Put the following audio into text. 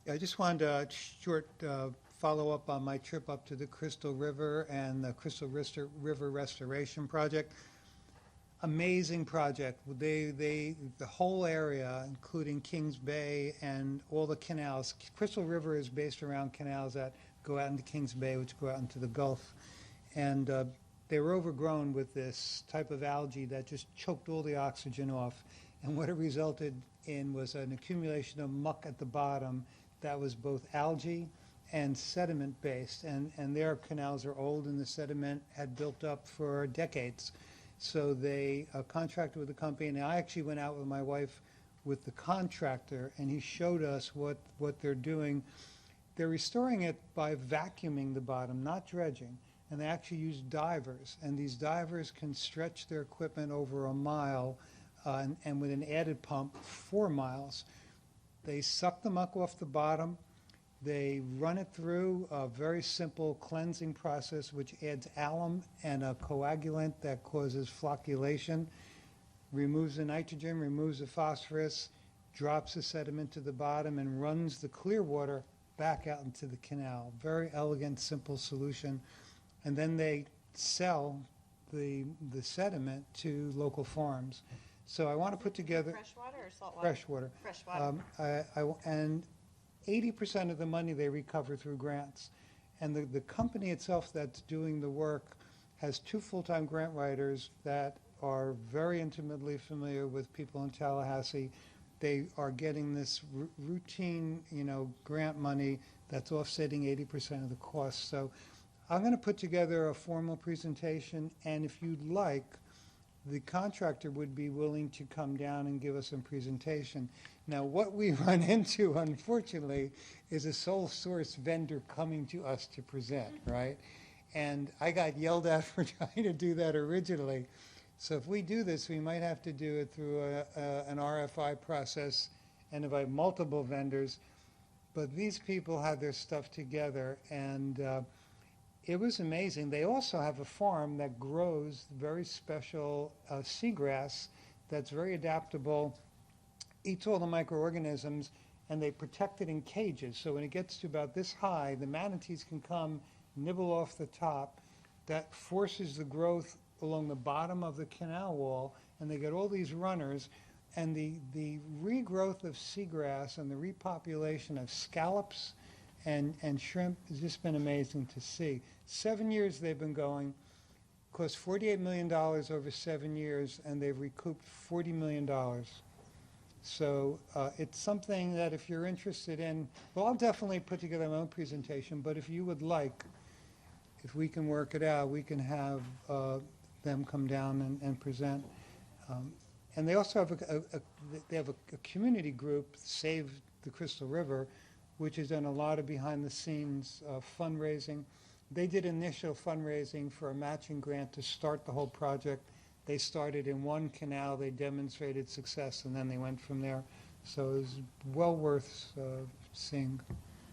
I just wanted a short follow-up on my trip up to the Crystal River and the River Restoration Project. Amazing project. The whole area, including Kings Bay and all the canals. Crystal River is based around canals that go out into Kings Bay, which go out into the Gulf. And they were overgrown with this type of algae that just choked all the oxygen off. And what it resulted in was an accumulation of muck at the bottom that was both algae and sediment based. And their canals are old and the sediment had built up for decades. So they contracted with the company, and I actually went out with my wife with the contractor, and he showed us what they're doing. They're restoring it by vacuuming the bottom, not dredging, and they actually use divers, and these divers can stretch their equipment over a mile, and with an added pump, 4 miles. They suck the muck off the bottom. They run it through a very simple cleansing process which adds alum and a coagulant that causes flocculation, removes the nitrogen, removes the phosphorus, drops the sediment to the bottom, and runs the clear water back out into the canal. Very elegant, simple solution. And then they sell the sediment to local farms. So I want to put together... Fresh water or salt water? Fresh water. Fresh water. And 80% of the money they recover through grants. And the company itself that's doing the work has 2 full-time grant writers that are very intimately familiar with people in Tallahassee. They are getting this routine, grant money that's offsetting 80% of the cost. So I'm going to put together a formal presentation, and if you'd like, the contractor would be willing to come down and give us some presentation. Now, what we run into, unfortunately, is a sole source vendor coming to us to present, right? And I got yelled at for trying to do that originally. So if we do this, we might have to do it through an RFI process and invite multiple vendors. But these people had their stuff together, and it was amazing. They also have a farm that grows very special seagrass that's very adaptable, eats all the microorganisms, and they protect it in cages. So when it gets to about this high, the manatees can come, nibble off the top. That forces the growth along the bottom of the canal wall, and they get all these runners. And the regrowth of seagrass and the repopulation of scallops and shrimp has just been amazing to see. 7 years they've been going, cost $48 million over 7 years, and they've recouped $40 million. So it's something that if you're interested in, well, I'll definitely put together my own presentation, but if you would like, if we can work it out, we can have them come down and present. And they also have a community group, Save the Crystal River, which has done a lot of behind-the-scenes fundraising. They did initial fundraising for a matching grant to start the whole project. They started in one canal, they demonstrated success, and then they went from there. So it was well worth seeing.